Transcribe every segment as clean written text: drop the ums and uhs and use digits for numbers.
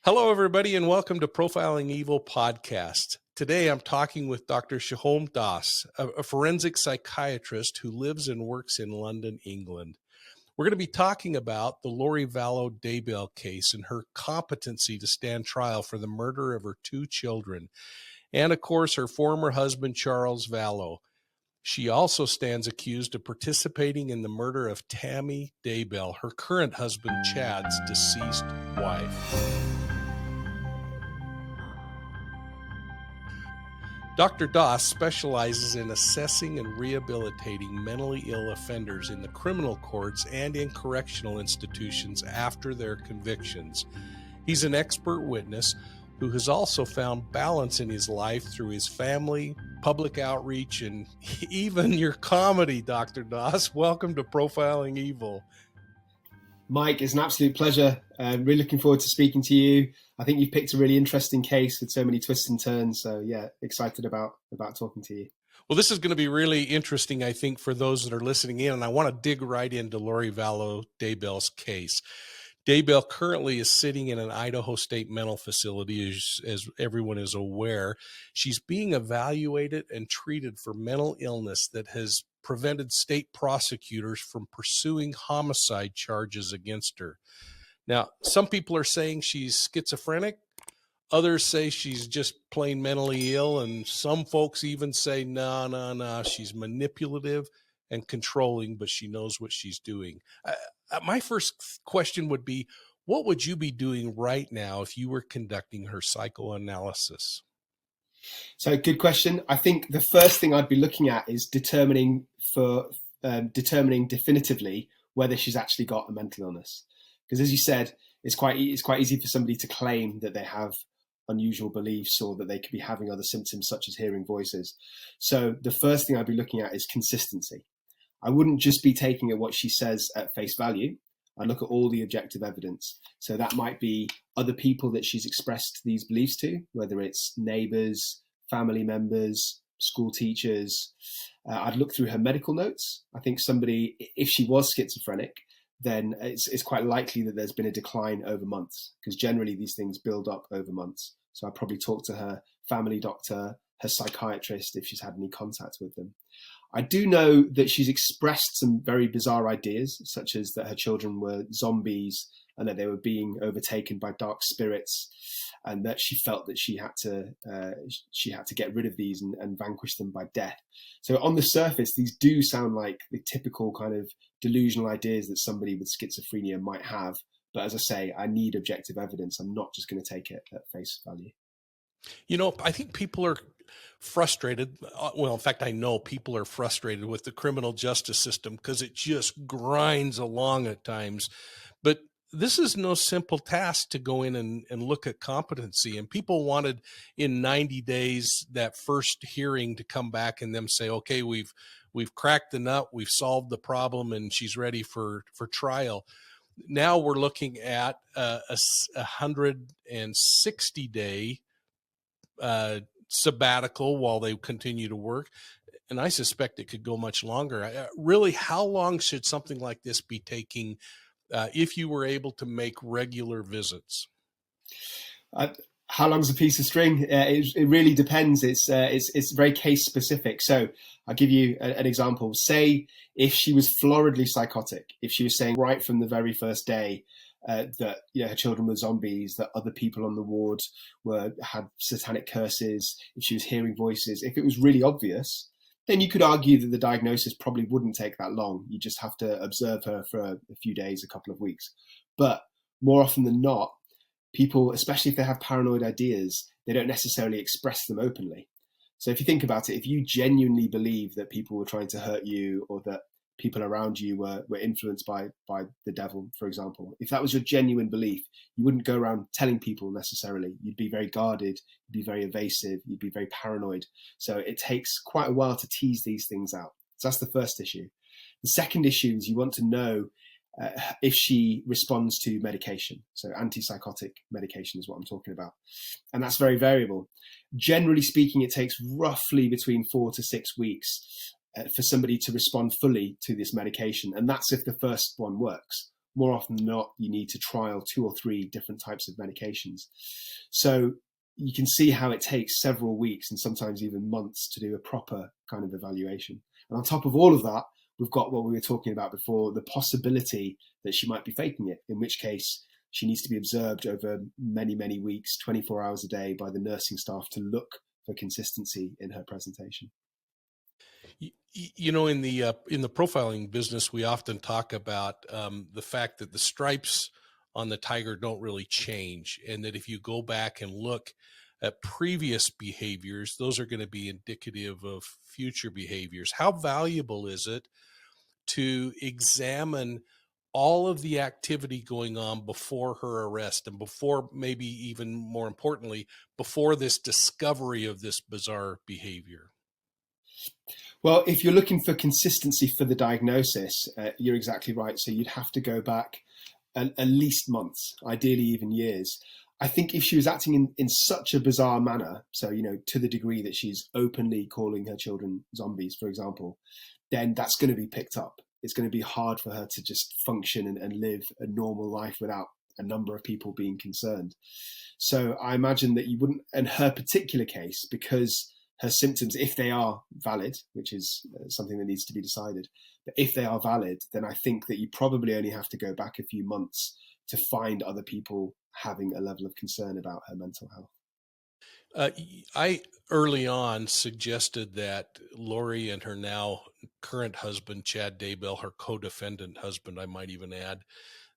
Hello, everybody, and welcome to Profiling Evil podcast. Today, I'm talking with Dr. Sohom, a forensic psychiatrist who lives and works in London, England. We're going to be talking about the B.O.L.O. Daybell case and her competency to stand trial for the murder of her two children, and of course, her former husband, Charles B.O.L.O. She also stands accused of participating in the murder of Tammy Daybell, her current husband, Chad's deceased wife. Dr. Doss specializes in assessing and rehabilitating mentally ill offenders in the criminal courts and in correctional institutions after their convictions. He's an expert witness who has also found balance in his life through his family, public outreach, and even your comedy, Dr. Doss. Welcome to Profiling Evil. Mike, it's an absolute pleasure. Really looking forward to speaking to you. I think you've picked a really interesting case with so many twists and turns. So yeah, excited about talking to you. Well, this is going to be really interesting, I think, for those that are listening in. And I want to dig right into B.O.L.O. Daybell's case. Daybell currently is sitting in an Idaho state mental facility, as everyone is aware. She's being evaluated and treated for mental illness that has prevented state prosecutors from pursuing homicide charges against her. Now, some people are saying she's schizophrenic. Others say she's just plain mentally ill. And some folks even say, no, she's manipulative and controlling, but she knows what she's doing. My first question would be, what would you be doing right now if you were conducting her psychoanalysis? So good question. I think the first thing I'd be looking at is determining definitively whether she's actually got a mental illness. Because as you said, it's quite easy for somebody to claim that they have unusual beliefs or that they could be having other symptoms such as hearing voices. So the first thing I'd be looking at is consistency. I wouldn't just be taking at what she says at face value. I'd look at all the objective evidence. So that might be other people that she's expressed these beliefs to, whether it's neighbors, family members, school teachers. I'd look through her medical notes. I think somebody, if she was schizophrenic, then it's quite likely that there's been a decline over months, because generally these things build up over months. So I'd probably talk to her family doctor, her psychiatrist, if she's had any contact with them. I do know that she's expressed some very bizarre ideas, such as that her children were zombies and that they were being overtaken by dark spirits, and that she felt that she had to get rid of these and vanquish them by death. So on the surface, these do sound like the typical kind of delusional ideas that somebody with schizophrenia might have. But as I say, I need objective evidence. I'm not just going to take it at face value. You know, I think people are frustrated. Well, in fact, I know people are frustrated with the criminal justice system because it just grinds along at times. But this is no simple task to go in and look at competency. And people wanted in 90 days that first hearing to come back and them say, okay, we've cracked the nut, we've solved the problem, and she's ready for trial. Now we're looking at a 160-day sabbatical while they continue to work. And I suspect it could go much longer. Really, how long should something like this be taking if you were able to make regular visits? How long's a piece of string? It really depends. It's very case specific. So I'll give you an example. Say if she was floridly psychotic, if she was saying right from the very first day that her children were zombies, that other people on the ward had satanic curses, if she was hearing voices, if it was really obvious, then you could argue that the diagnosis probably wouldn't take that long. You just have to observe her for a few days, a couple of weeks. But more often than not, people, especially if they have paranoid ideas, they don't necessarily express them openly. So if you think about it, if you genuinely believe that people were trying to hurt you or that people around you were influenced by the devil, for example, if that was your genuine belief, you wouldn't go around telling people necessarily. You'd be very guarded, you'd be very evasive, you'd be very paranoid. So it takes quite a while to tease these things out. So that's the first issue. The second issue is you want to know if she responds to medication. So antipsychotic medication is what I'm talking about. And that's very variable. Generally speaking, it takes roughly between 4 to 6 weeks for somebody to respond fully to this medication. And that's if the first one works. more often than not, you need to trial 2 or 3 different types of medications. So you can see how it takes several weeks and sometimes even months to do a proper kind of evaluation. And on top of all of that, we've got what we were talking about before, the possibility that she might be faking it, in which case she needs to be observed over many, many weeks, 24 hours a day by the nursing staff to look for consistency in her presentation. You know, in the profiling business, we often talk about the fact that the stripes on the tiger don't really change, and that if you go back and look at previous behaviors, those are going to be indicative of future behaviors. How valuable is it to examine all of the activity going on before her arrest, and before, maybe even more importantly, before this discovery of this bizarre behavior? Well, if you're looking for consistency for the diagnosis, you're exactly right. So you'd have to go back at least months, ideally even years. I think if she was acting in such a bizarre manner, so, to the degree that she's openly calling her children zombies, for example, then that's going to be picked up. It's going to be hard for her to just function and live a normal life without a number of people being concerned. So I imagine that you wouldn't, in her particular case, because her symptoms, if they are valid, which is something that needs to be decided, but if they are valid, then I think that you probably only have to go back a few months to find other people having a level of concern about her mental health. I early on suggested that Lori and her now current husband, Chad Daybell, her co-defendant husband, I might even add,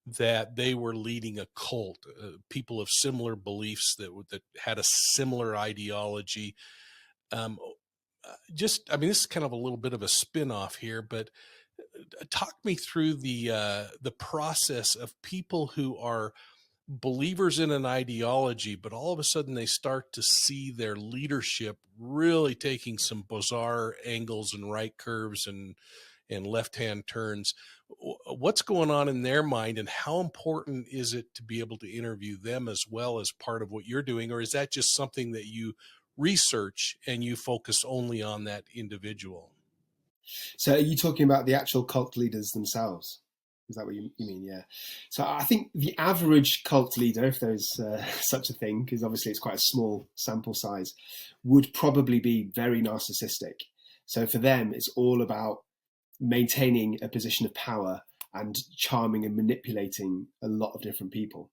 that they were leading a cult, people of similar beliefs that had a similar ideology. Um, I mean, this is kind of a little bit of a spin-off here, but talk me through the process of people who are believers in an ideology, but all of a sudden they start to see their leadership really taking some bizarre angles and right curves and left-hand turns. What's going on in their mind, and how important is it to be able to interview them as well as part of what you're doing? Or is that just something that you research and you focus only on that individual? So are you talking about the actual cult leaders themselves? Is that what you mean? Yeah. So I think the average cult leader, if there's such a thing, because obviously it's quite a small sample size, would probably be very narcissistic. So for them, it's all about maintaining a position of power and charming and manipulating a lot of different people.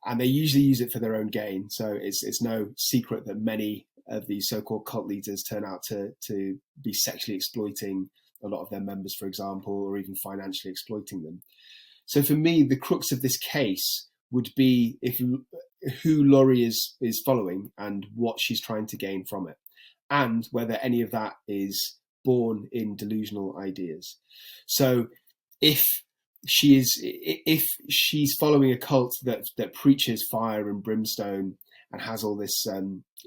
And they usually use it for their own gain. So it's no secret that many of these so-called cult leaders turn out to be sexually exploiting a lot of their members, for example, or even financially exploiting them. So for me, the crux of this case would be who Laurie is following and what she's trying to gain from it, and whether any of that is born in delusional ideas. So if she's following a cult that preaches fire and brimstone and has all this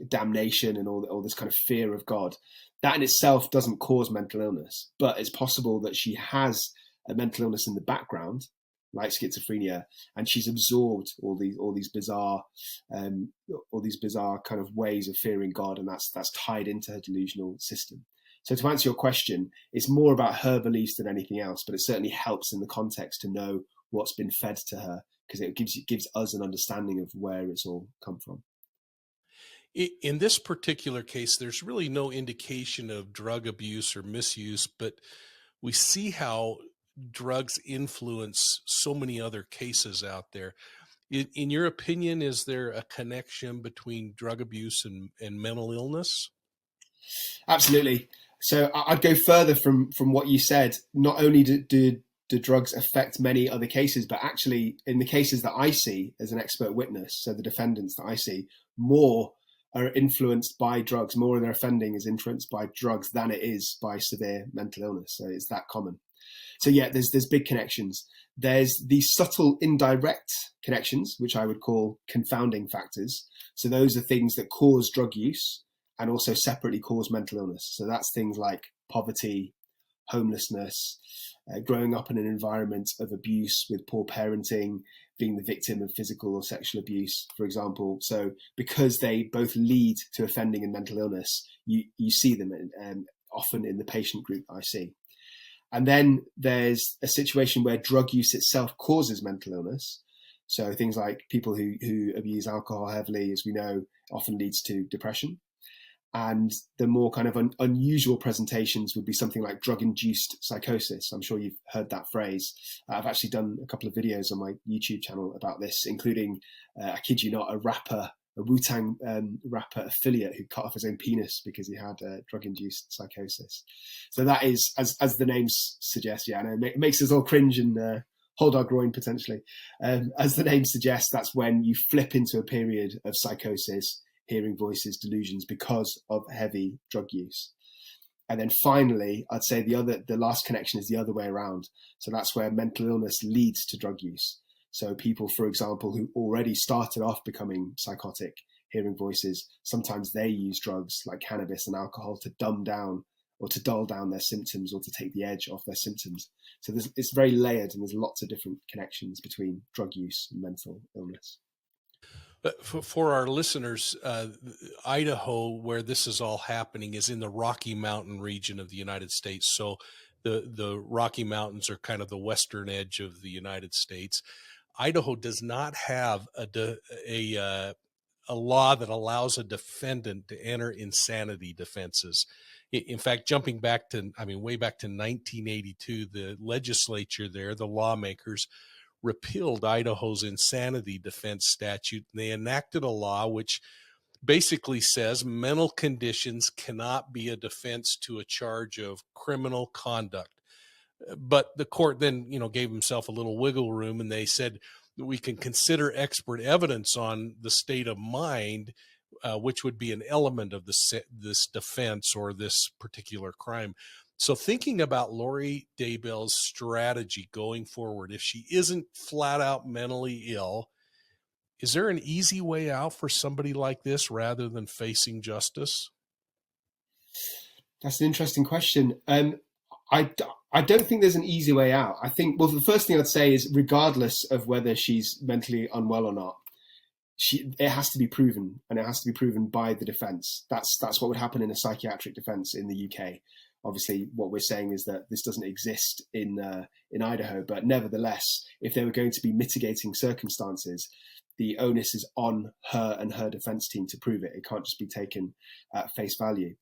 damnation and all this kind of fear of God, that in itself doesn't cause mental illness. But it's possible that she has a mental illness in the background, like schizophrenia, and she's absorbed all these bizarre kind of ways of fearing God, and that's tied into her delusional system. So to answer your question, it's more about her beliefs than anything else, but it certainly helps in the context to know what's been fed to her, because it gives us an understanding of where it's all come from. In this particular case, there's really no indication of drug abuse or misuse, but we see how drugs influence so many other cases out there. In your opinion, is there a connection between drug abuse and mental illness? Absolutely. So I'd go further from what you said. Not only do drugs affect many other cases, but actually in the cases that I see as an expert witness, so the defendants that I see, more are influenced by drugs. More of their offending is influenced by drugs than it is by severe mental illness. So it's that common. So yeah, there's big connections. There's these subtle indirect connections, which I would call confounding factors. So those are things that cause drug use and also separately cause mental illness. So that's things like poverty, homelessness, growing up in an environment of abuse with poor parenting, being the victim of physical or sexual abuse, for example. So because they both lead to offending and mental illness, you see them often in the patient group I see. And then there's a situation where drug use itself causes mental illness. So things like people who abuse alcohol heavily, as we know, often leads to depression. And the more kind of unusual presentations would be something like drug-induced psychosis. I'm sure you've heard that phrase. I've actually done a couple of videos on my YouTube channel about this, including, I kid you not, a Wu-Tang rapper affiliate who cut off his own penis because he had drug-induced psychosis. So that is, as the name suggests, yeah, I know, it makes us all cringe and hold our groin potentially. As the name suggests, that's when you flip into a period of psychosis, hearing voices, delusions because of heavy drug use. And then finally, I'd say the last connection is the other way around. So that's where mental illness leads to drug use. So people, for example, who already started off becoming psychotic, hearing voices, sometimes they use drugs like cannabis and alcohol to dumb down or to dull down their symptoms or to take the edge off their symptoms. So it's very layered, and there's lots of different connections between drug use and mental illness. But for our listeners, Idaho, where this is all happening, is in the Rocky Mountain region of the United States. So the Rocky Mountains are kind of the western edge of the United States. Idaho does not have a law that allows a defendant to enter insanity defenses. In fact, jumping back to, way back to 1982, the legislature there, the lawmakers, repealed Idaho's insanity defense statute. And they enacted a law which basically says mental conditions cannot be a defense to a charge of criminal conduct. But the court then, gave himself a little wiggle room, and they said we can consider expert evidence on the state of mind, which would be an element of this defense or this particular crime. So thinking about Lori Daybell's strategy going forward, if she isn't flat out mentally ill, is there an easy way out for somebody like this rather than facing justice? That's an interesting question. I don't think there's an easy way out. I think, well, the first thing I'd say is, regardless of whether she's mentally unwell or not, it has to be proven, and it has to be proven by the defense. That's what would happen in a psychiatric defense in the UK. Obviously, what we're saying is that this doesn't exist in Idaho, but nevertheless, if there were going to be mitigating circumstances, the onus is on her and her defense team to prove it. It can't just be taken at face value.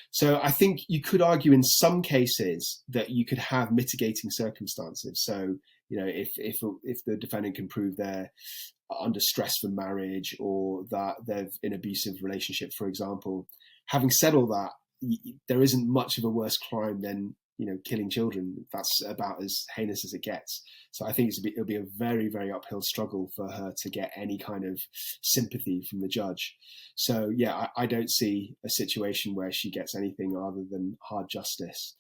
So I think you could argue in some cases that you could have mitigating circumstances. So, if the defendant can prove they're under stress from marriage or that they're in an abusive relationship, for example, having said all that, there isn't much of a worse crime than killing children. That's about as heinous as it gets. So I think it'll be a very, very uphill struggle for her to get any kind of sympathy from the judge. So yeah, I don't see a situation where she gets anything other than hard justice.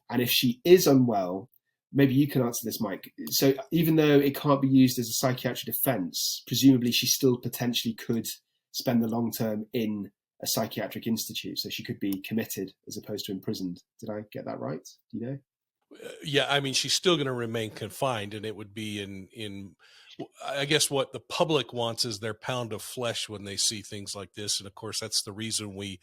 And if she is unwell, maybe you can answer this, Mike. So even though it can't be used as a psychiatric defense, presumably she still potentially could spend the long term in a psychiatric institute, so she could be committed as opposed to imprisoned. Did I get that right? Do you know? Yeah, she's still going to remain confined, and it would be in I guess what the public wants is their pound of flesh when they see things like this. And of course, that's the reason we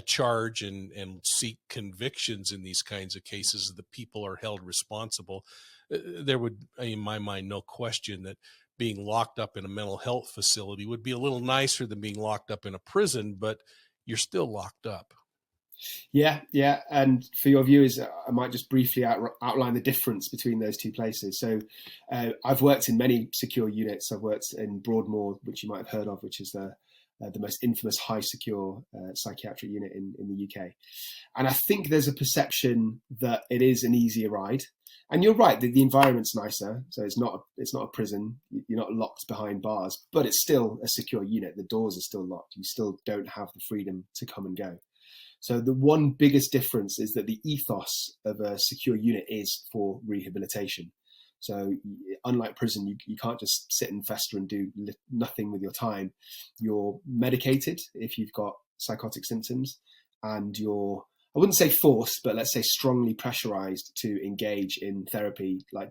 charge and seek convictions in these kinds of cases. The people are held responsible. There would, in my mind, no question that being locked up in a mental health facility would be a little nicer than being locked up in a prison, but you're still locked up. Yeah. And for your viewers, I might just briefly outline the difference between those two places. So I've worked in many secure units. I've worked in Broadmoor, which you might have heard of, which is the most infamous high secure psychiatric unit in the UK. And I think there's a perception that it is an easier ride. And you're right, the environment's nicer. So it's not a prison. You're not locked behind bars, but it's still a secure unit. The doors are still locked. You still don't have the freedom to come and go. So the one biggest difference is that the ethos of a secure unit is for rehabilitation. So unlike prison, you can't just sit and fester and do nothing with your time. You're medicated if you've got psychotic symptoms, and you're, I wouldn't say forced, but let's say strongly pressurized to engage in therapy, like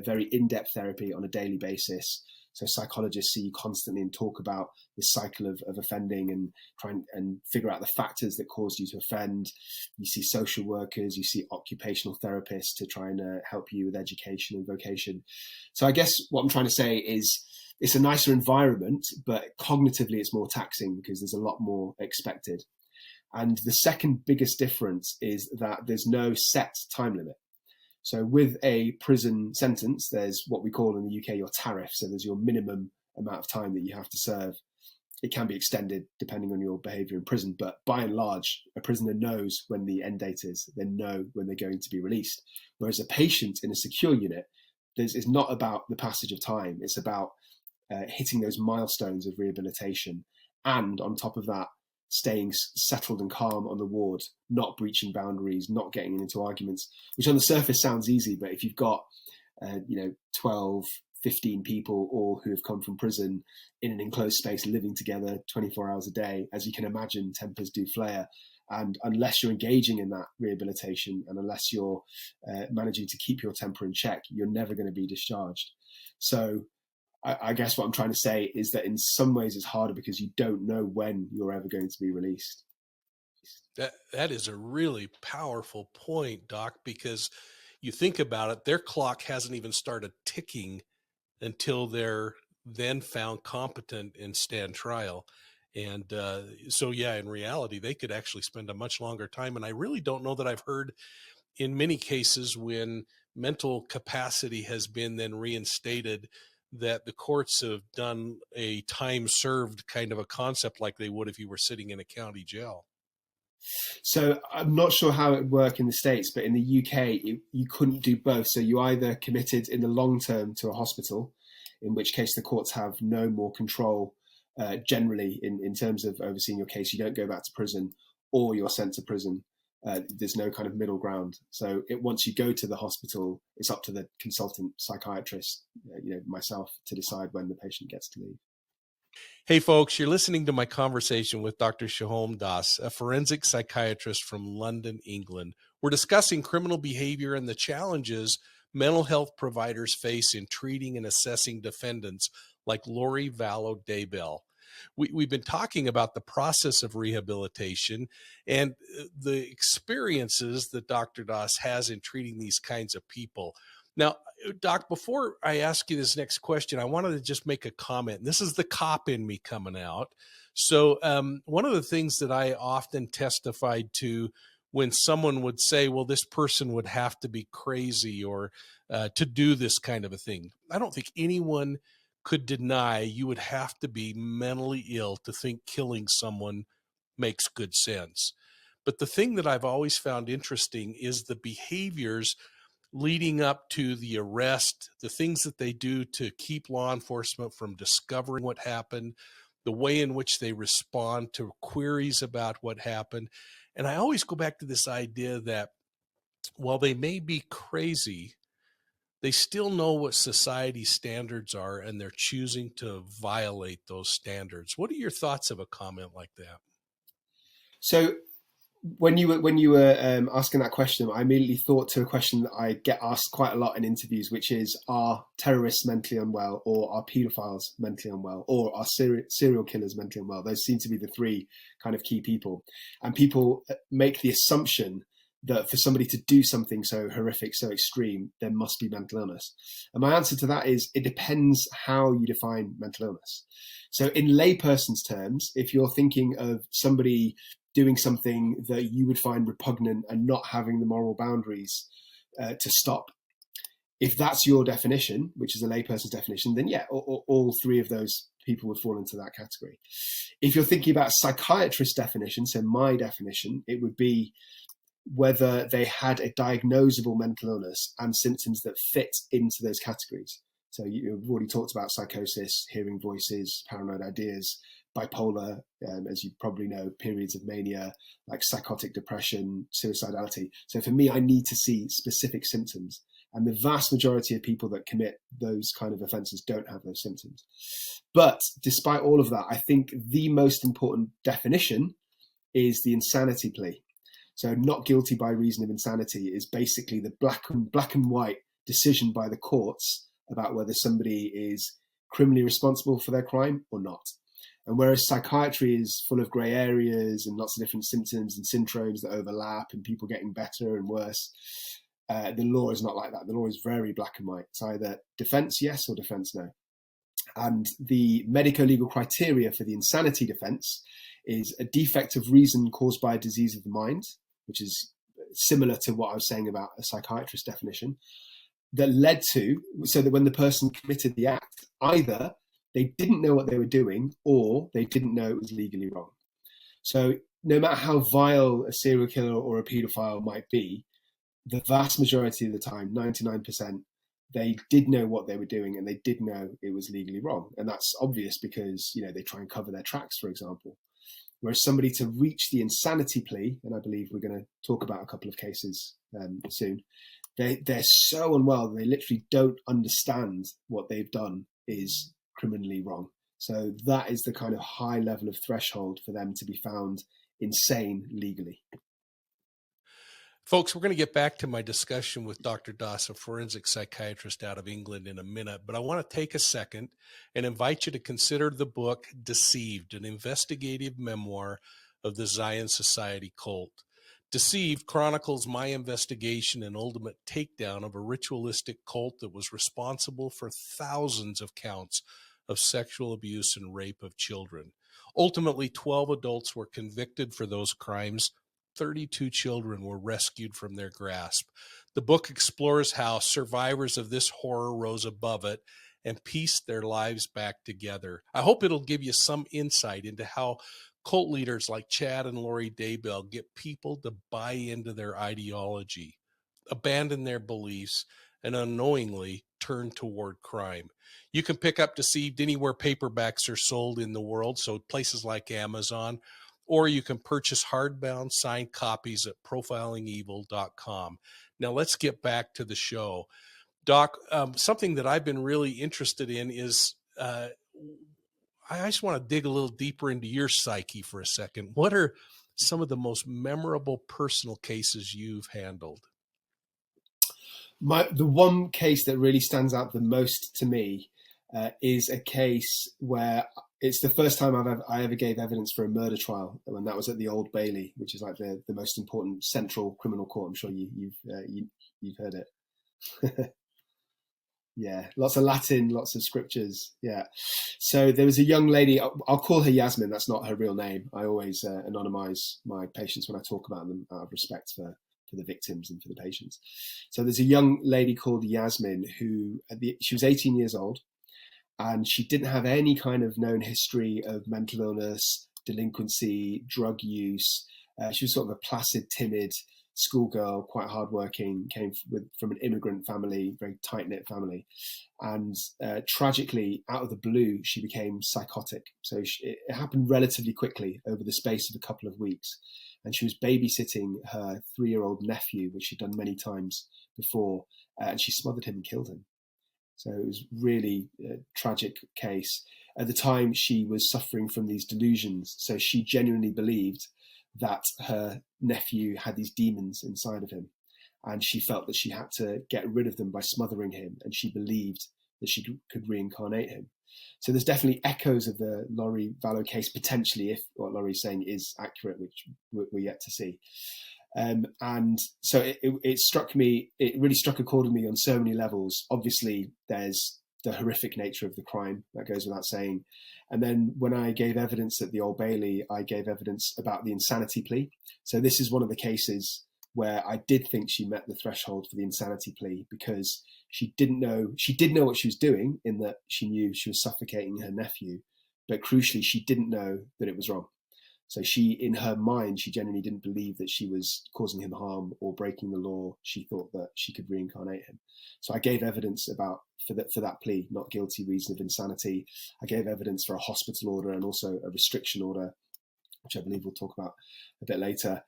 very in-depth therapy on a daily basis, So psychologists see you constantly and talk about this cycle of offending and try and figure out the factors that caused you to offend. You see social workers, you see occupational therapists to try and help you with education and vocation. So I guess what I'm trying to say is it's a nicer environment, but cognitively it's more taxing because there's a lot more expected. And the second biggest difference is that there's no set time limit. So with a prison sentence, there's what we call in the UK your tariff. So there's your minimum amount of time that you have to serve. It can be extended depending on your behaviour in prison, but by and large, a prisoner knows when the end date is. They know when they're going to be released. Whereas a patient in a secure unit, it's not about the passage of time. It's about hitting those milestones of rehabilitation. And on top of that, staying settled and calm on the ward, not breaching boundaries, not getting into arguments, which on the surface sounds easy, but if you've got 12, 15 people all who have come from prison in an enclosed space living together 24 hours a day, as you can imagine, tempers do flare. And unless you're engaging in that rehabilitation and unless you're managing to keep your temper in check, you're never going to be discharged. So I guess what I'm trying to say is that in some ways it's harder because you don't know when you're ever going to be released. That is a really powerful point, Doc, because you think about it, their clock hasn't even started ticking until they're then found competent and stand trial. And so, yeah, in reality, they could actually spend a much longer time. And I really don't know that I've heard in many cases when mental capacity has been then reinstated that the courts have done a time served kind of a concept like they would if you were sitting in a county jail. So I'm not sure how it would work in the States, but in the UK, you couldn't do both. So you either committed in the long term to a hospital, in which case the courts have no more control generally in terms of overseeing your case. You don't go back to prison, or you're sent to prison. There's no kind of middle ground. So once you go to the hospital, it's up to the consultant psychiatrist, myself, to decide when the patient gets to leave. Hey, folks, you're listening to my conversation with Dr. Sohom Das, a forensic psychiatrist from London, England. We're discussing criminal behavior and the challenges mental health providers face in treating and assessing defendants like Lori Vallow Daybell. We've been talking about the process of rehabilitation and the experiences that Dr. Das has in treating these kinds of people. Now, Doc, before I ask you this next question, I wanted to just make a comment. This is the cop in me coming out. So one of the things that I often testified to when someone would say, well, this person would have to be crazy or to do this kind of a thing. I don't think anyone could deny you would have to be mentally ill to think killing someone makes good sense. But the thing that I've always found interesting is the behaviors leading up to the arrest, the things that they do to keep law enforcement from discovering what happened, the way in which they respond to queries about what happened. And I always go back to this idea that while they may be crazy, they still know what society's standards are and they're choosing to violate those standards. What are your thoughts of a comment like that? So when you were asking that question, I immediately thought to a question that I get asked quite a lot in interviews, which is, are terrorists mentally unwell, or are paedophiles mentally unwell, or are serial killers mentally unwell? Those seem to be the three kind of key people. And people make the assumption that for somebody to do something so horrific, so extreme, there must be mental illness. And my answer to that is, it depends how you define mental illness. So in layperson's terms, if you're thinking of somebody doing something that you would find repugnant and not having the moral boundaries to stop, if that's your definition, which is a layperson's definition, then yeah, all three of those people would fall into that category. If you're thinking about a psychiatrist's definition, so my definition, it would be whether they had a diagnosable mental illness and symptoms that fit into those categories. So you've already talked about psychosis, hearing voices, paranoid ideas, bipolar, as you probably know, periods of mania, like psychotic depression, suicidality. So for me, I need to see specific symptoms. And the vast majority of people that commit those kind of offences don't have those symptoms. But despite all of that, I think the most important definition is the insanity plea. So not guilty by reason of insanity is basically the black and white decision by the courts about whether somebody is criminally responsible for their crime or not. And whereas psychiatry is full of grey areas and lots of different symptoms and syndromes that overlap and people getting better and worse, the law is not like that. The law is very black and white. It's either defence yes or defence no. And the medico-legal criteria for the insanity defence is a defect of reason caused by a disease of the mind, which is similar to what I was saying about a psychiatrist definition, that led to, so that when the person committed the act, either they didn't know what they were doing or they didn't know it was legally wrong. So no matter how vile a serial killer or a paedophile might be, the vast majority of the time, 99%, they did know what they were doing and they did know it was legally wrong. And that's obvious because, you know, they try and cover their tracks, for example. Whereas somebody to reach the insanity plea, and I believe we're going to talk about a couple of cases soon, they're so unwell that they literally don't understand what they've done is criminally wrong. So that is the kind of high level of threshold for them to be found insane legally. Folks, we're going to get back to my discussion with Dr. Das, a forensic psychiatrist out of England, in a minute, but I want to take a second and invite you to consider the book Deceived, an investigative memoir of the Zion Society cult. Deceived chronicles my investigation and ultimate takedown of a ritualistic cult that was responsible for thousands of counts of sexual abuse and rape of children. Ultimately, 12 adults were convicted for those crimes. 32 children were rescued from their grasp. The book explores how survivors of this horror rose above it and pieced their lives back together. I hope it'll give you some insight into how cult leaders like Chad and Lori Daybell get people to buy into their ideology, abandon their beliefs, and unknowingly turn toward crime. You can pick up Deceived anywhere paperbacks are sold in the world, so places like Amazon, or you can purchase hardbound signed copies at profilingevil.com. Now let's get back to the show. Doc, something that I've been really interested in is I just want to dig a little deeper into your psyche for a second. What are some of the most memorable personal cases you've handled? The one case that really stands out the most to me is a case where it's the first time I ever gave evidence for a murder trial, and that was at the Old Bailey, which is like the most important central criminal court. I'm sure you've heard it. Yeah, lots of Latin, lots of scriptures. Yeah. So there was a young lady, I'll call her Yasmin. That's not her real name. I always anonymize my patients when I talk about them out of respect for the victims and for the patients. So there's a young lady called Yasmin who, she was 18 years old, and she didn't have any kind of known history of mental illness, delinquency, drug use. She was sort of a placid, timid schoolgirl, quite hardworking, came from an immigrant family, very tight-knit family. And tragically, out of the blue, she became psychotic. So it happened relatively quickly over the space of a couple of weeks. And she was babysitting her 3-year-old nephew, which she'd done many times before, and she smothered him and killed him. So it was really a tragic case. At the time, she was suffering from these delusions. So she genuinely believed that her nephew had these demons inside of him, and she felt that she had to get rid of them by smothering him, and she believed that she could reincarnate him. So there's definitely echoes of the Lori Vallow case, potentially, if what Lori's saying is accurate, which we're yet to see. And so it struck me, it really struck a chord with me on so many levels. Obviously, there's the horrific nature of the crime, that goes without saying. And then when I gave evidence at the Old Bailey, I gave evidence about the insanity plea. So this is one of the cases where I did think she met the threshold for the insanity plea, because she did know what she was doing, in that she knew she was suffocating her nephew, but crucially, she didn't know that it was wrong. So she, in her mind, she genuinely didn't believe that she was causing him harm or breaking the law. She thought that she could reincarnate him. So I gave evidence for that plea, not guilty, reason of insanity. I gave evidence for a hospital order and also a restriction order. which I believe we'll talk about a bit later.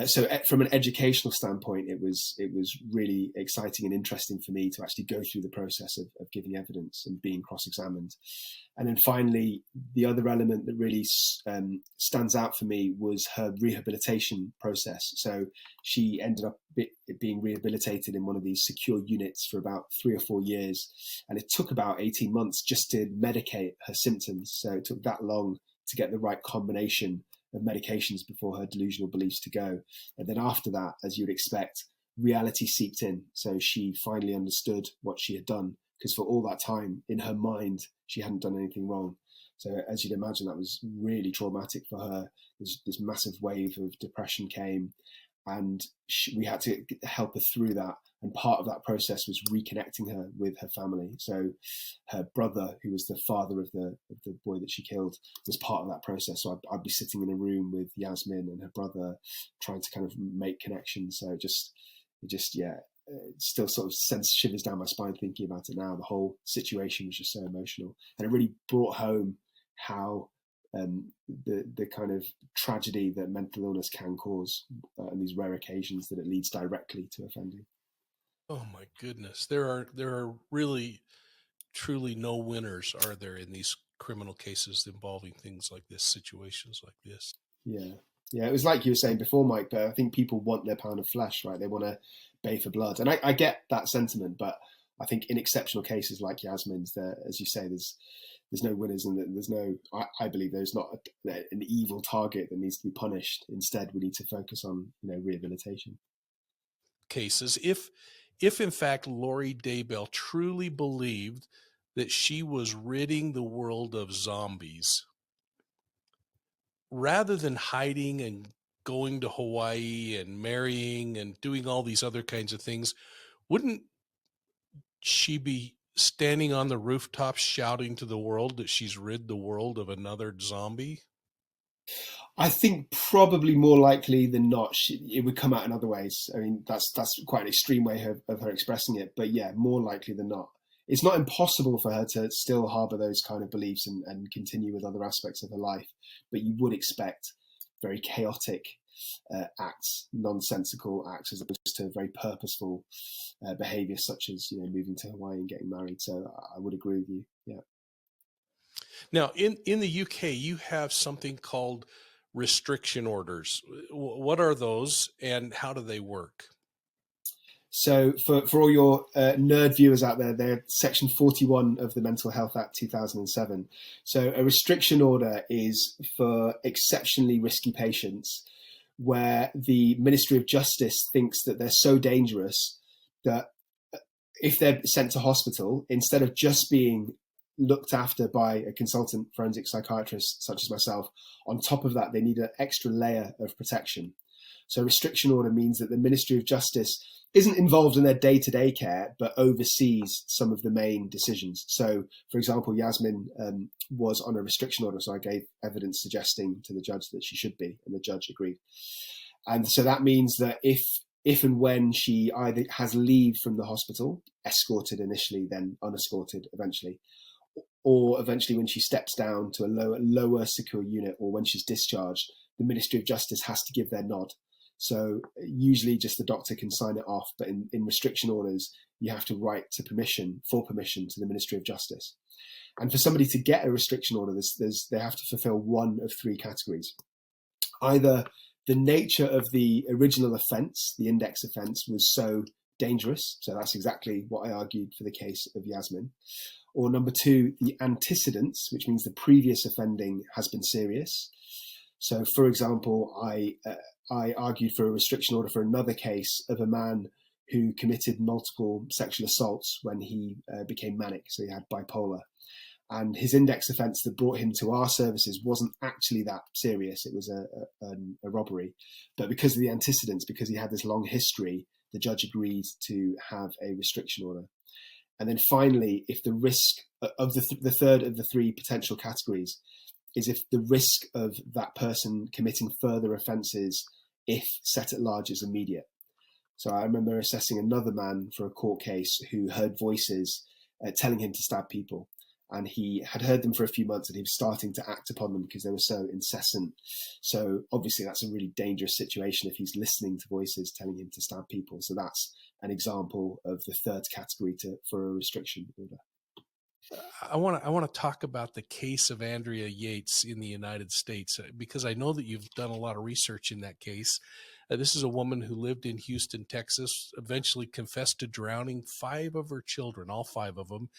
So from an educational standpoint, it was really exciting and interesting for me to actually go through the process of giving evidence and being cross-examined. And then finally, the other element that really stands out for me was her rehabilitation process. So she ended up being rehabilitated in one of these secure units for about 3 or 4 years. And it took about 18 months just to medicate her symptoms. So it took that long to get the right combination of medications before her delusional beliefs to go. And then after that, as you'd expect, reality seeped in. So she finally understood what she had done, because for all that time in her mind, she hadn't done anything wrong. So as you'd imagine, that was really traumatic for her. This massive wave of depression came, and we had to help her through that. And part of that process was reconnecting her with her family. So her brother, who was the father of the boy that she killed, was part of that process. So I'd be sitting in a room with Yasmin and her brother, trying to kind of make connections. So it still sort of sends shivers down my spine thinking about it now. The whole situation was just so emotional, and it really brought home how the kind of tragedy that mental illness can cause on these rare occasions that it leads directly to offending. Oh my goodness. There are really truly no winners, are there, in these criminal cases involving things like this, situations like this? Yeah, it was like you were saying before, Mike, but I think people want their pound of flesh, right? They want to bay for blood. And I get that sentiment, but I think in exceptional cases like Yasmin's, there, as you say, there's no winners, and there's no, I believe there's not an evil target that needs to be punished. Instead, we need to focus on, rehabilitation. Cases, if in fact Lori Daybell truly believed that she was ridding the world of zombies, rather than hiding and going to Hawaii and marrying and doing all these other kinds of things, wouldn't she be standing on the rooftop shouting to the world that she's rid the world of another zombie? I think probably more likely than not, it would come out in other ways. I mean, that's quite an extreme way of her expressing it, but yeah, more likely than not. It's not impossible for her to still harbour those kind of beliefs and continue with other aspects of her life, but you would expect very chaotic acts, nonsensical acts, as opposed to very purposeful behaviour, such as moving to Hawaii and getting married. So I would agree with you. Yeah. Now, in the UK, you have something called restriction orders. What are those, and how do they work? So for all your nerd viewers out there, they're Section 41 of the Mental Health Act 2007. So a restriction order is for exceptionally risky patients where the Ministry of Justice thinks that they're so dangerous that if they're sent to hospital, instead of just being looked after by a consultant forensic psychiatrist such as myself, on top of that, they need an extra layer of protection. So restriction order means that the Ministry of Justice isn't involved in their day-to-day care, but oversees some of the main decisions. So, for example, Yasmin was on a restriction order, so I gave evidence suggesting to the judge that she should be, and the judge agreed. And so that means that if and when she either has leave from the hospital, escorted initially, then unescorted eventually, or eventually when she steps down to a lower secure unit, or when she's discharged, the Ministry of Justice has to give their nod. So usually just the doctor can sign it off, but in restriction orders, you have to write for permission to the Ministry of Justice. And for somebody to get a restriction order, they have to fulfill one of three categories. Either the nature of the original offence, the index offence, was so dangerous, so that's exactly what I argued for the case of Yasmin. Or number two, the antecedents, which means the previous offending has been serious. So, for example, I argued for a restriction order for another case of a man who committed multiple sexual assaults when he became manic, so he had bipolar. And his index offence that brought him to our services wasn't actually that serious. It was a robbery. But because of the antecedents, because he had this long history, the judge agreed to have a restriction order. And then finally, if the risk of the third of the three potential categories is if the risk of that person committing further offences, if set at large, is immediate. So I remember assessing another man for a court case who heard voices telling him to stab people. and he had heard them for a few months, and he was starting to act upon them because they were so incessant. So obviously that's a really dangerous situation if he's listening to voices telling him to stab people. So that's an example of the third category for a restriction order. I want to talk about the case of Andrea Yates in the United States, because I know that you've done a lot of research in that case. This is a woman who lived in Houston, Texas, eventually confessed to drowning 5 of her children, all 5 of them,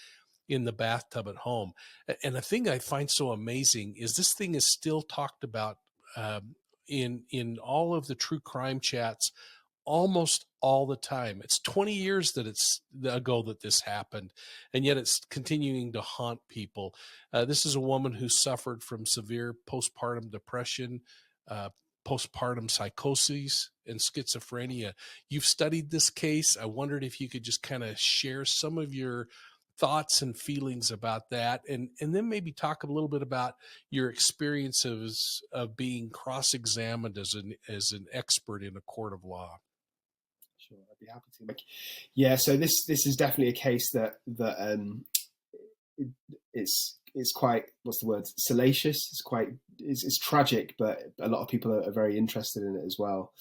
in the bathtub at home. And the thing I find so amazing is this thing is still talked about in all of the true crime chats almost all the time. It's 20 years ago that this happened, and yet it's continuing to haunt people. This is a woman who suffered from severe postpartum depression, postpartum psychosis, and schizophrenia. You've studied this case. I wondered if you could just kind of share some of your thoughts and feelings about that, and then maybe talk a little bit about your experiences of being cross-examined as an expert in a court of law. Sure, I'd be happy to. Yeah, so this is definitely a case that it's quite, what's the word, salacious. It's tragic, but a lot of people are very interested in it as well.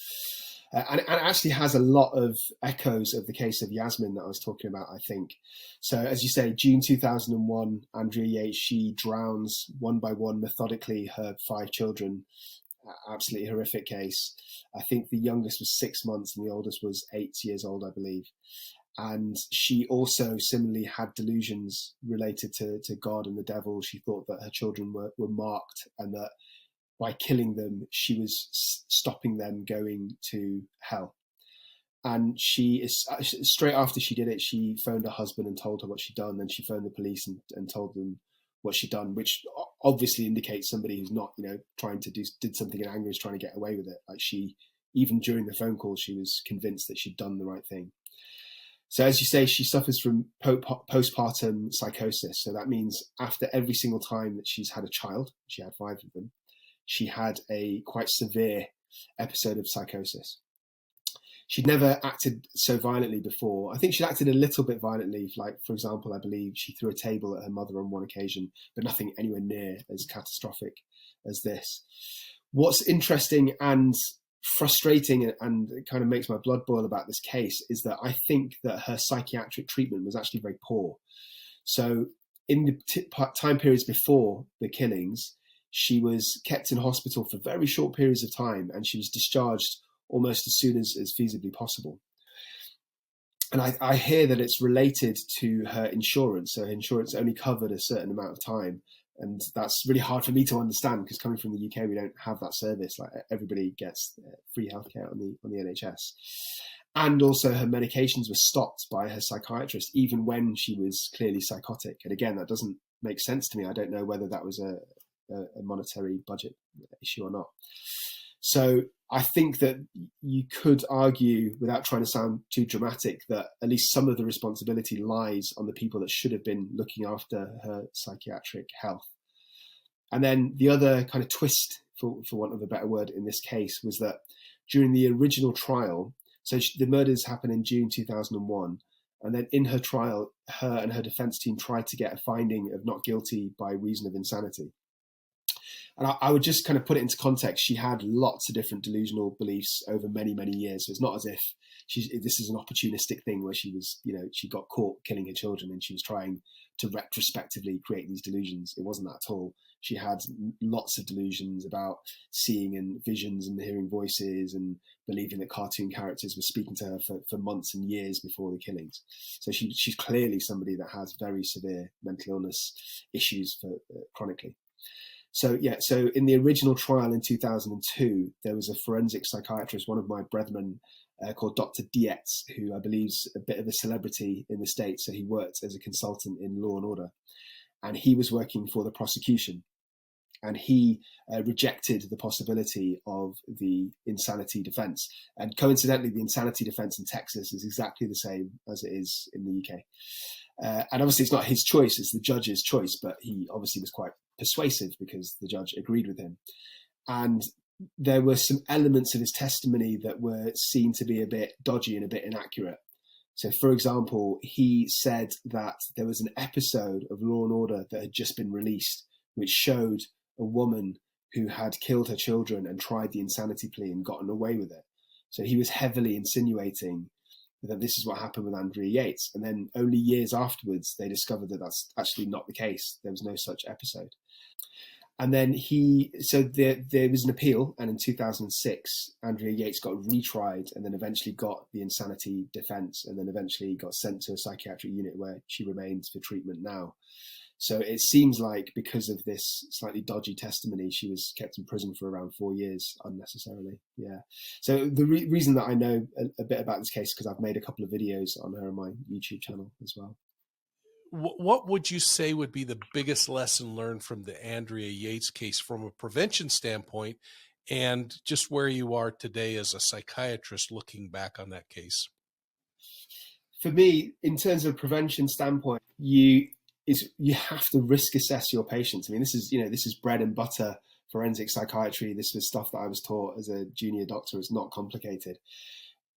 And it actually has a lot of echoes of the case of Yasmin that I was talking about, I think. So as you say, June 2001, Andrea Yates, she drowns one by one methodically her 5 children. Absolutely horrific case. I think the youngest was 6 months and the oldest was 8 years old, I believe. And she also similarly had delusions related to God and the devil. She thought that her children were marked, and that by killing them, she was stopping them going to hell. And straight after she did it, she phoned her husband and told her what she'd done. Then she phoned the police and told them what she'd done, which obviously indicates somebody who's not, trying to did something in anger, is trying to get away with it. Like, she, even during the phone call, she was convinced that she'd done the right thing. So as you say, she suffers from postpartum psychosis. So that means after every single time that she's had a child, she had 5 of them, she had a quite severe episode of psychosis. She'd never acted so violently before. I think she'd acted a little bit violently. Like, for example, I believe she threw a table at her mother on one occasion, but nothing anywhere near as catastrophic as this. What's interesting and frustrating, and it kind of makes my blood boil about this case, is that I think that her psychiatric treatment was actually very poor. So in the time periods before the killings, she was kept in hospital for very short periods of time, and she was discharged almost as soon as feasibly possible. And I hear that it's related to her insurance. So her insurance only covered a certain amount of time. And that's really hard for me to understand, because coming from the UK, we don't have that service. Like, everybody gets free healthcare on the NHS. And also her medications were stopped by her psychiatrist, even when she was clearly psychotic. And again, that doesn't make sense to me. I don't know whether that was a monetary budget issue or not. So I think that you could argue, without trying to sound too dramatic, that at least some of the responsibility lies on the people that should have been looking after her psychiatric health. And then the other kind of twist, for want of a better word, in this case was that during the original trial, so the murders happened in June 2001, and then in her trial, her and her defense team tried to get a finding of not guilty by reason of insanity. And I would just kind of put it into context. She had lots of different delusional beliefs over many, many years. So it's not as if this is an opportunistic thing where she was, she got caught killing her children and she was trying to retrospectively create these delusions. It wasn't that at all. She had lots of delusions about seeing and visions and hearing voices and believing that cartoon characters were speaking to her for months and years before the killings. So she's clearly somebody that has very severe mental illness issues chronically. So in the original trial in 2002, there was a forensic psychiatrist, one of my brethren, called Dr. Yates, who I believe is a bit of a celebrity in the States. So he worked as a consultant in law and order, and he was working for the prosecution. And he rejected the possibility of the insanity defense. And coincidentally, the insanity defense in Texas is exactly the same as it is in the UK. And obviously it's not his choice, it's the judge's choice, but he obviously was quite persuasive because the judge agreed with him. And there were some elements of his testimony that were seen to be a bit dodgy and a bit inaccurate. So, for example, he said that there was an episode of Law and Order that had just been released, which showed a woman who had killed her children and tried the insanity plea and gotten away with it. So he was heavily insinuating that this is what happened with Andrea Yates. And then only years afterwards, they discovered that that's actually not the case. There was no such episode. And then there was an appeal, and in 2006, Andrea Yates got retried and then eventually got the insanity defense, and then eventually got sent to a psychiatric unit where she remains for treatment now. So it seems like because of this slightly dodgy testimony, she was kept in prison for around 4 years unnecessarily. Yeah. So the reason that I know a bit about this case, because I've made a couple of videos on her on my YouTube channel as well. What would you say would be the biggest lesson learned from the Andrea Yates case from a prevention standpoint, and just where you are today as a psychiatrist looking back on that case? For me, in terms of a prevention standpoint, you have to risk assess your patients. I mean, this is bread and butter forensic psychiatry. This was stuff that I was taught as a junior doctor. It's not complicated.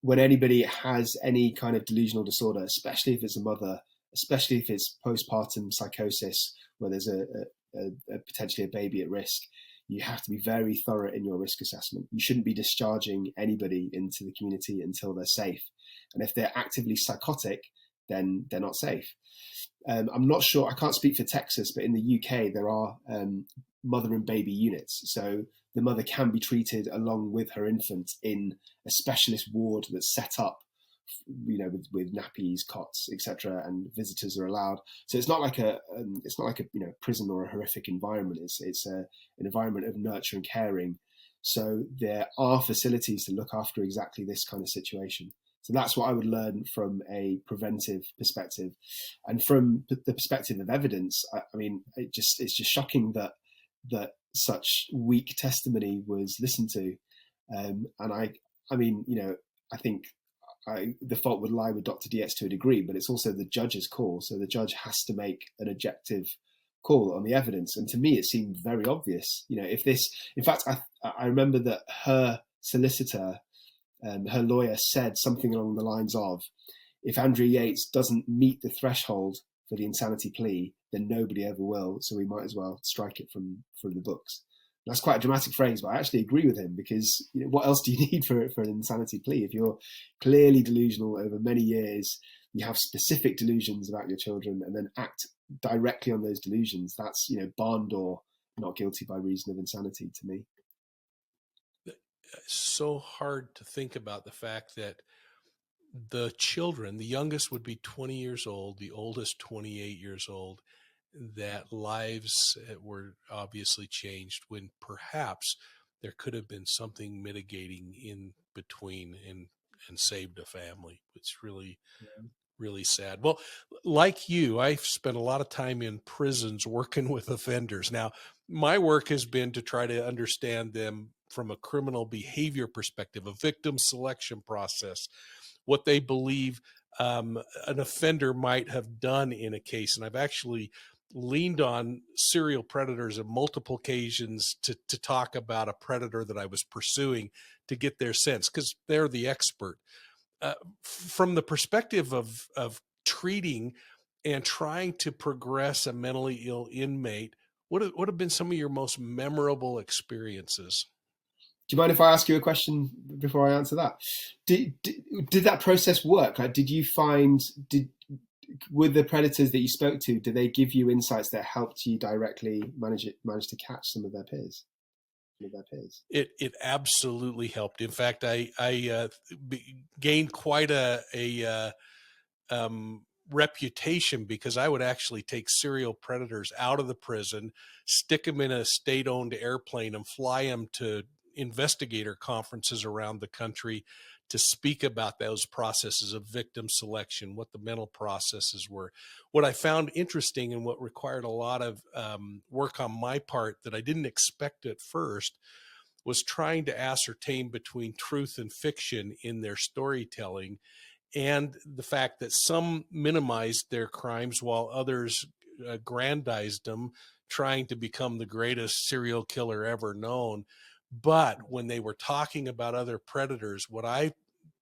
When anybody has any kind of delusional disorder, especially if it's a mother, especially if it's postpartum psychosis, where there's a potentially a baby at risk, you have to be very thorough in your risk assessment. You shouldn't be discharging anybody into the community until they're safe. And if they're actively psychotic, then they're not safe. I'm not sure, I can't speak for Texas, but in the UK, there are mother and baby units. So the mother can be treated along with her infant in a specialist ward that's set up, with nappies, cots, etc., and visitors are allowed. So it's not like a prison or a horrific environment. It's an environment of nurture and caring. So there are facilities to look after exactly this kind of situation. So that's what I would learn from a preventive perspective, and from the perspective of evidence. I mean, it's just shocking that such weak testimony was listened to, and I mean, I think the fault would lie with Dr. Dietz to a degree, but it's also the judge's call. So the judge has to make an objective call on the evidence. And to me, it seemed very obvious. If this, in fact, I remember that her solicitor, her lawyer, said something along the lines of, if Andrea Yates doesn't meet the threshold for the insanity plea, then nobody ever will. So we might as well strike it from the books. That's quite a dramatic phrase, but I actually agree with him, because what else do you need for an insanity plea? If you're clearly delusional over many years, you have specific delusions about your children, and then act directly on those delusions, that's barn door, not guilty by reason of insanity to me. It's so hard to think about the fact that the children, the youngest would be 20 years old, the oldest 28 years old, that lives were obviously changed when perhaps there could have been something mitigating in between and saved a family. It's really, really sad. Well, like you, I've spent a lot of time in prisons working with offenders. Now, my work has been to try to understand them from a criminal behavior perspective, a victim selection process, what they believe an offender might have done in a case. And I've actually leaned on serial predators on multiple occasions to talk about a predator that I was pursuing to get their sense, because they're the expert. From the perspective of treating and trying to progress a mentally ill inmate, what have been some of your most memorable experiences? Do you mind if I ask you a question before I answer that? Did that process work? Like, with the predators that you spoke to, did they give you insights that helped you directly manage to catch some of their peers? It absolutely helped. In fact, I gained quite a reputation, because I would actually take serial predators out of the prison, stick them in a state-owned airplane, and fly them to investigator conferences around the country to speak about those processes of victim selection, what the mental processes were. What I found interesting, and what required a lot of work on my part that I didn't expect at first, was trying to ascertain between truth and fiction in their storytelling, and the fact that some minimized their crimes while others aggrandized them, trying to become the greatest serial killer ever known. But when they were talking about other predators, what I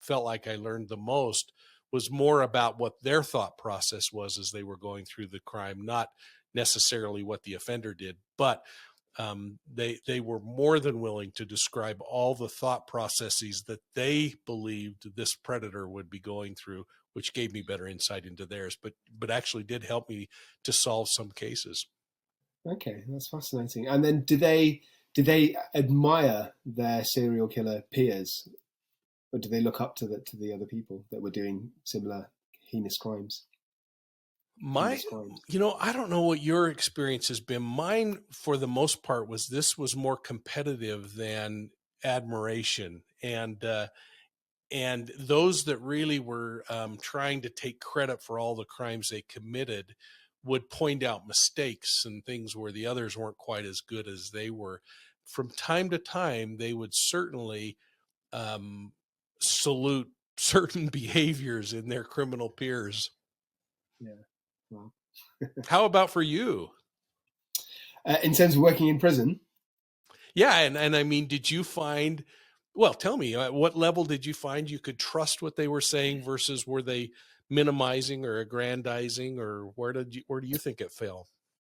felt like I learned the most was more about what their thought process was as they were going through the crime, not necessarily what the offender did. But they were more than willing to describe all the thought processes that they believed this predator would be going through, which gave me better insight into theirs, but actually did help me to solve some cases. Okay, that's fascinating. And then do they admire their serial killer peers, or do they look up to the other people that were doing similar heinous crimes? My, Heinous crimes. I don't know what your experience has been. Mine, for the most part, was more competitive than admiration, and those that really were trying to take credit for all the crimes they committed would point out mistakes and things where the others weren't quite as good as they were. From time to time, they would certainly um, salute certain behaviors in their criminal peers. Yeah. Wow. How about for you? In terms of working in prison, Yeah, and I mean, did you find? Well, tell me, at what level did you find you could trust what they were saying versus were they minimizing or aggrandizing, or where do you think it fell?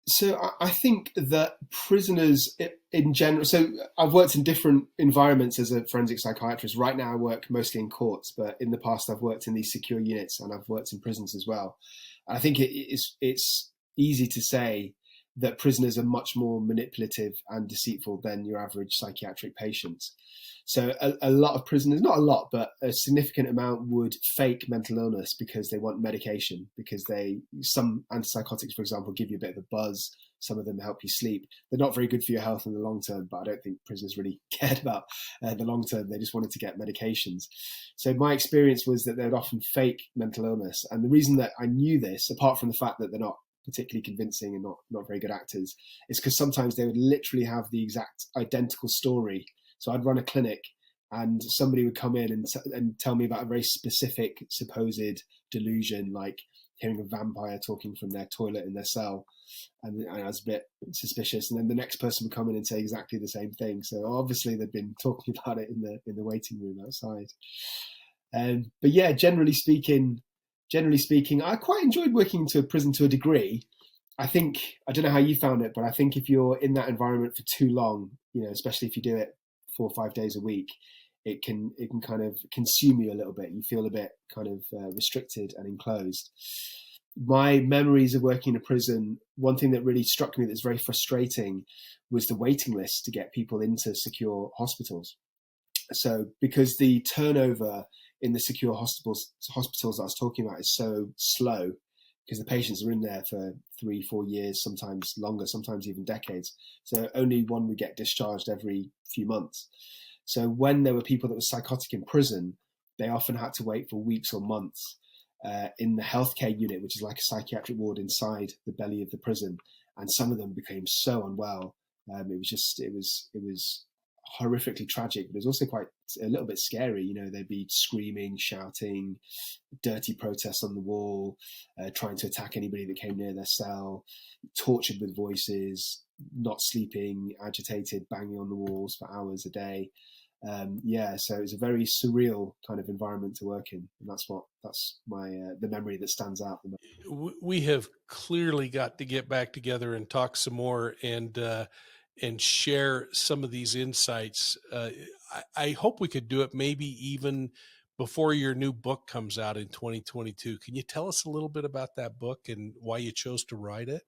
so I think that prisoners in general. So I've worked in different environments as a forensic psychiatrist. Right now, I work mostly in courts, but in the past, I've worked in these secure units and I've worked in prisons as well. I think it's easy to say that prisoners are much more manipulative and deceitful than your average psychiatric patient. So a lot of prisoners, not a lot, but a significant amount would fake mental illness because they want medication, because some antipsychotics, for example, give you a bit of a buzz. Some of them help you sleep. They're not very good for your health in the long term, but I don't think prisoners really cared about the long term. They just wanted to get medications. So my experience was that they would often fake mental illness. And the reason that I knew this, apart from the fact that they're not particularly convincing and not very good actors, is because sometimes they would literally have the exact identical story. So I'd run a clinic and somebody would come in and tell me about a very specific supposed delusion, like hearing a vampire talking from their toilet in their cell. And I was a bit suspicious. And then the next person would come in and say exactly the same thing. So obviously they'd been talking about it in the waiting room outside. But yeah, generally speaking, I quite enjoyed working to a prison to a degree. I think, I don't know how you found it, but I think if you're in that environment for too long, especially if you do it 4 or 5 days a week, it can kind of consume you a little bit. You feel a bit kind of restricted and enclosed. My memories of working in a prison, one thing that really struck me that's very frustrating was the waiting list to get people into secure hospitals. So because the turnover in the secure hospitals that I was talking about is so slow, because the patients are in there for 3-4 years, sometimes longer, sometimes even decades. So only one would get discharged every few months. So when there were people that were psychotic in prison, they often had to wait for weeks or months in the healthcare unit, which is like a psychiatric ward inside the belly of the prison. And some of them became so unwell. It was horrifically tragic, but it was also quite a little bit scary. They'd be screaming, shouting, dirty protests on the wall, trying to attack anybody that came near their cell, tortured with voices, not sleeping, agitated, banging on the walls for hours a day. So it was a very surreal kind of environment to work in, and that's my the memory that stands out the most. We have clearly got to get back together and talk some more and share some of these insights. I hope we could do it maybe even before your new book comes out in 2022. Can you tell us a little bit about that book and why you chose to write it?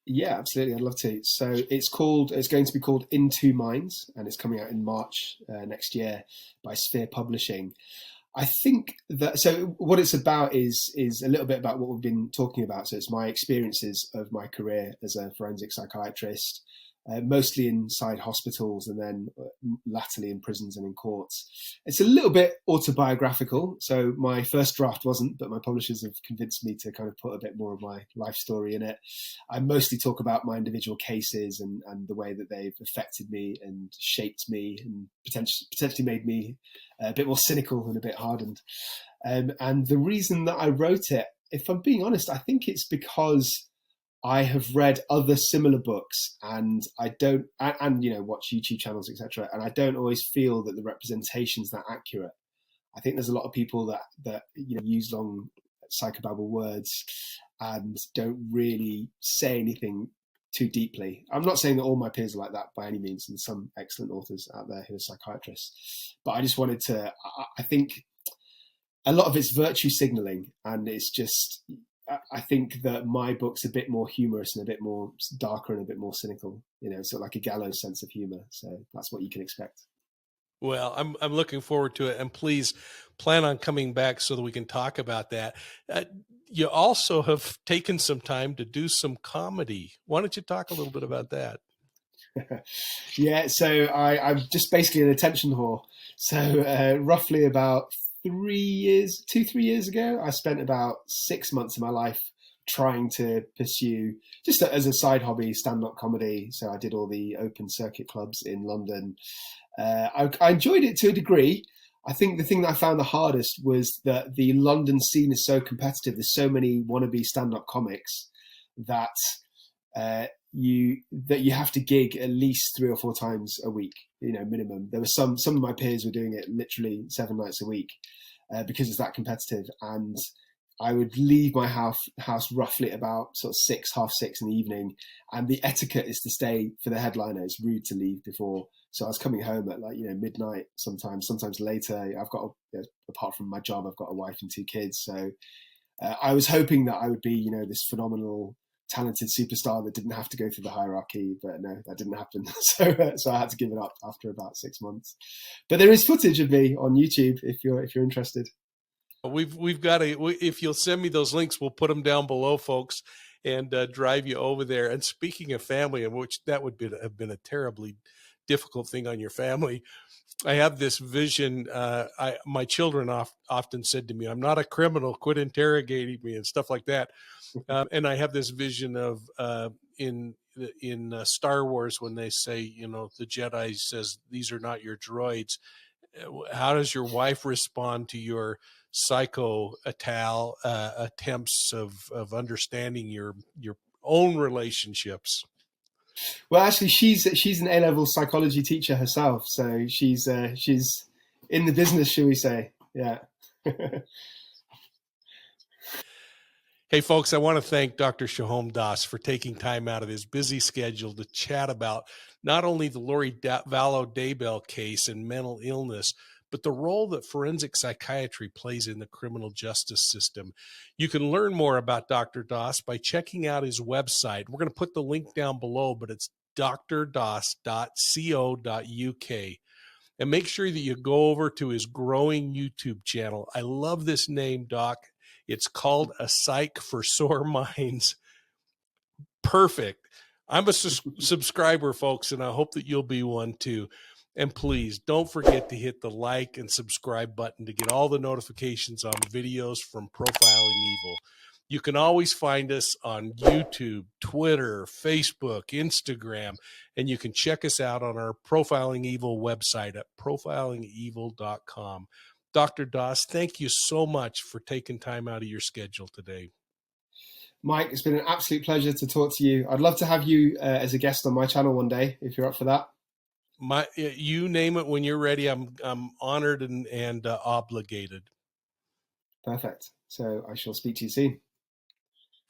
Yeah, absolutely. I'd love to. So it's going to be called In Two Minds, and it's coming out in March next year by Sphere Publishing. I think that, so what it's about is a little bit about what we've been talking about. So it's my experiences of my career as a forensic psychiatrist, mostly inside hospitals and then latterly in prisons and in courts. It's a little bit autobiographical. So my first draft wasn't, but my publishers have convinced me to kind of put a bit more of my life story in it. I mostly talk about my individual cases and the way that they've affected me and shaped me and potentially made me a bit more cynical and a bit hardened. And the reason that I wrote it, if I'm being honest, I think it's because I have read other similar books and I don't, and watch YouTube channels, etc. And I don't always feel that the representation's that accurate. I think there's a lot of people that use long psychobabble words and don't really say anything too deeply. I'm not saying that all my peers are like that by any means, and some excellent authors out there who are psychiatrists. But I just wanted to, I think a lot of it's virtue signaling, and it's just, I think that my book's a bit more humorous and a bit more darker and a bit more cynical, sort of like a gallows sense of humor. So that's what you can expect. Well, I'm looking forward to it, and please plan on coming back so that we can talk about that. You also have taken some time to do some comedy. Why don't you talk a little bit about that? Yeah, so I'm just basically an attention whore. So roughly about 3 years, 2-3 years ago, I spent about 6 months of my life trying to pursue, just as a side hobby, stand-up comedy. So I did all the open circuit clubs in London. I enjoyed it to a degree. I think the thing that I found the hardest was that the London scene is so competitive. There's so many wannabe stand-up comics that you have to gig at least 3 or 4 times a week, minimum. There were some of my peers were doing it literally 7 nights a week because it's that competitive. And I would leave my house roughly at about sort of 6, half 6 in the evening. And the etiquette is to stay for the headliner. It's rude to leave before. So I was coming home at midnight sometimes later. I've got, apart from my job, I've got a wife and 2 kids. So I was hoping that I would be, this phenomenal, talented superstar that didn't have to go through the hierarchy, but no, that didn't happen. So I had to give it up after about 6 months. But there is footage of me on YouTube if you're interested. We've got if you'll send me those links, we'll put them down below, folks, and drive you over there. And speaking of family, in which that would have been a terribly difficult thing on your family, I have this vision. My children often said to me, "I'm not a criminal. Quit interrogating me," and stuff like that. And I have this vision of in Star Wars when they say, the Jedi says, "These are not your droids." How does your wife respond to your attempts of understanding your own relationships? Well, actually, she's an A-level psychology teacher herself, so she's in the business, shall we say? Yeah. Hey, folks, I want to thank Dr. Sohom Das for taking time out of his busy schedule to chat about not only the Lori Vallow Daybell case and mental illness, but the role that forensic psychiatry plays in the criminal justice system. You can learn more about Dr. Das by checking out his website. We're going to put the link down below, but it's drdas.co.uk. And make sure that you go over to his growing YouTube channel. I love this name, Doc. It's called A Psych for Sore Minds. Perfect. I'm a subscriber, folks, and I hope that you'll be one too. And please don't forget to hit the like and subscribe button to get all the notifications on videos from Profiling Evil. You can always find us on YouTube, Twitter, Facebook, Instagram, and you can check us out on our Profiling Evil website at profilingevil.com. Dr. Das, thank you so much for taking time out of your schedule today. Mike, it's been an absolute pleasure to talk to you. I'd love to have you as a guest on my channel one day, if you're up for that. You name it when you're ready. I'm honored and obligated. Perfect. So I shall speak to you soon.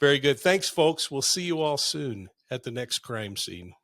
Very good. Thanks, folks. We'll see you all soon at the next crime scene.